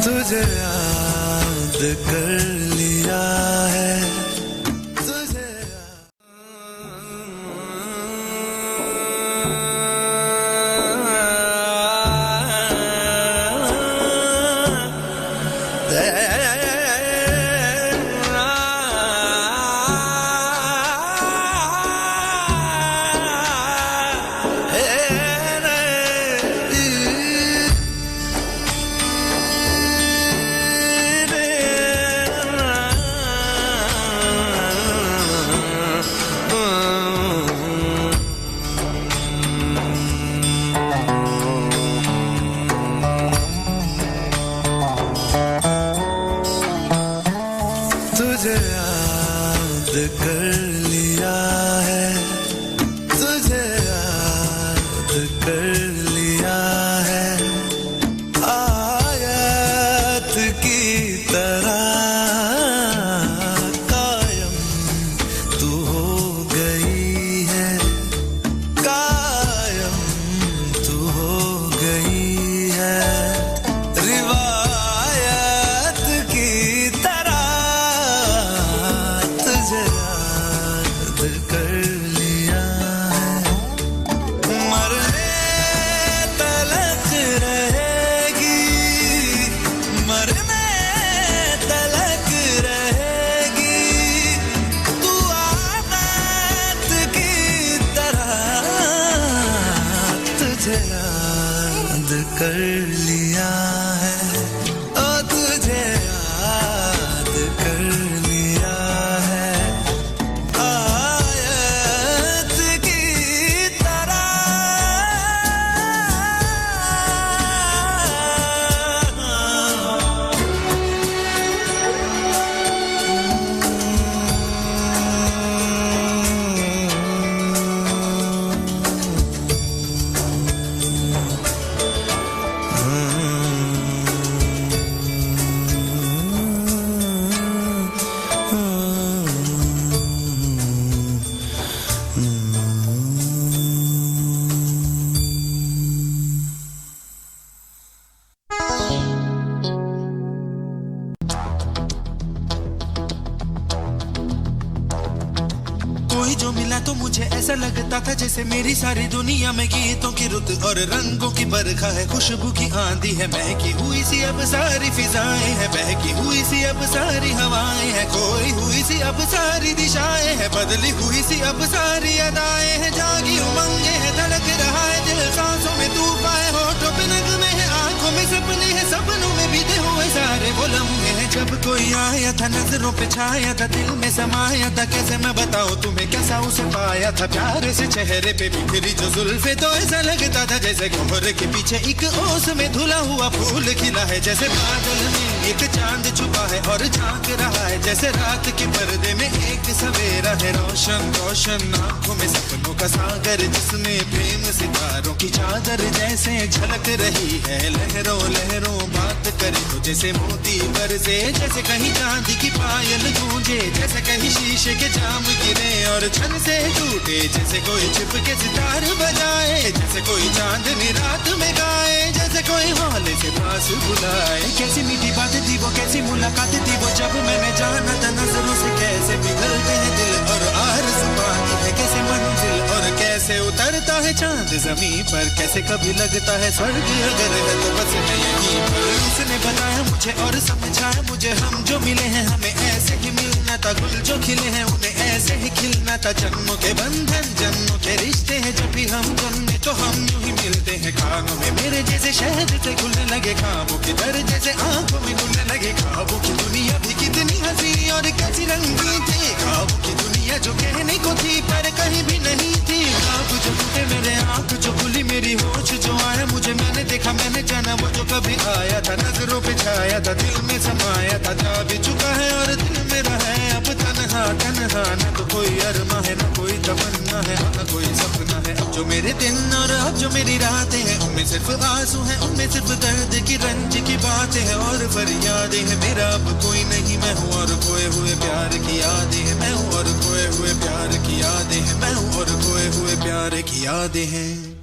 तुझे याद कर लिया है, तुझे तुझे याद कर लिया है, तुझे याद कर लिया है, आयत की तरह कायम तू हो गई है, कायम तू हो गई है, रिवायत की तरह तुझे याद कर लिया है, मरने तलक रहेगी, मरने तलक रहेगी, तू आदत की तरह तुझे याद कर लिया है, ओ तुझे याद कर लिया है, आयत की तरह। कोई जो मिला तो मुझे ऐसा लगता था जैसे मेरी सारी दुनिया में गीतों की रुत और रंगों की बरखा है, खुशबू की आंधी है, महकी हुई सी अब सारी फिजाएं हैं, बहकी हुई सी अब सारी हवाएं हैं, खोई हुई सी अब सारी दिशाएं हैं, बदली हुई सी अब सारी अदाएं हैं, जागी उमंगे हैं, धड़क रहा है दिल, सांसों में तूफान है, होठों पे नगमे है, आंखों में सपने हैं, सपनों में बीते हुए सारे वो लम्हे हैं, जब कोई आया था नजरों पे छाया था, दिल में समाया था, कैसे मैं बताऊं तुम्हें कैसा उसे पाया था, प्यारे से चेहरे पे बिखरी जो जुल्फे, तो ऐसा लगता था जैसे कोहर के पीछे एक ओस में धुला हुआ फूल खिला है, जैसे बादल में एक चांद छुपा है और झांक रहा है, जैसे रात के पर्दे में एक सवेरा है, रोशन रोशन आंखों में सपनों का सागर, जिसमें प्रेम सितारों की चादर जैसे झलक रही है, लहरों लहरों बात करे तो जैसे मोती बरसे, जैसे कहीं चांदी की पायल गूंजे, जैसे कहीं शीशे के जाम गिरे और छन से टूटे, जैसे कोई छिप के सितार बजाए, जैसे कोई चांदनी रात में गाए, जैसे कोई हौले से पास बुलाए, कैसी मीठी बात थी वो, कैसी मुलाकात थी वो, जब मैंने जाना था नजरों से कैसे पिघलते हैं दिल और आरज़ू पाती है कैसे मंजिल, और कैसे उतरता है चांद जमीन पर, कैसे कभी लगता है स्वर्ग अगर है तो बस मैं यहीं पर, उसने बताया मुझे और समझाया मुझे, हम जो मिले हैं हमें ऐसे ही मिलना था, गुल जो खिले हैं उन्हें ऐसे ही खिलना था, जन्मों के बंधन जन्मों के रिश्ते हैं, जब भी हम जन्मे तो हम यूं ही मिलते हैं, खानों में मेरे जैसे शहद से खुलने लगे, ख्वाबों के दर जैसे आंखों में घुलने लगे, ख्वाबों की दुनिया भी कितनी हंसी और कैसी रंगीन थी, ख्वाबों की दुनिया जो कहने को थी पर कहीं भी नहीं थी, ख्वाब जो टूटे मेरे आंख जो खुली मेरी होश जो आया मुझे, मैंने देखा मैंने जाना वो जो कभी आया था, नजरों पे छाया था, दिल में समाया था, जा भी चुका है और दिल मेरा है अब तन्हा तन्हा, न तो कोई अरमा है न कोई तमन्ना है, न कोई सपना है, अब जो मेरे दिन और अब जो मेरी रातें हैं उनमें सिर्फ आंसू हैं, उनमें सिर्फ दर्द की रंज की बातें हैं और फरियादें हैं, मेरा अब कोई नहीं मैं हूँ और खोए हुए प्यार की यादें हैं, मैं हूँ और खोए हुए प्यार की यादें हैं, मैं हूँ और खोए हुए प्यार की यादें हैं।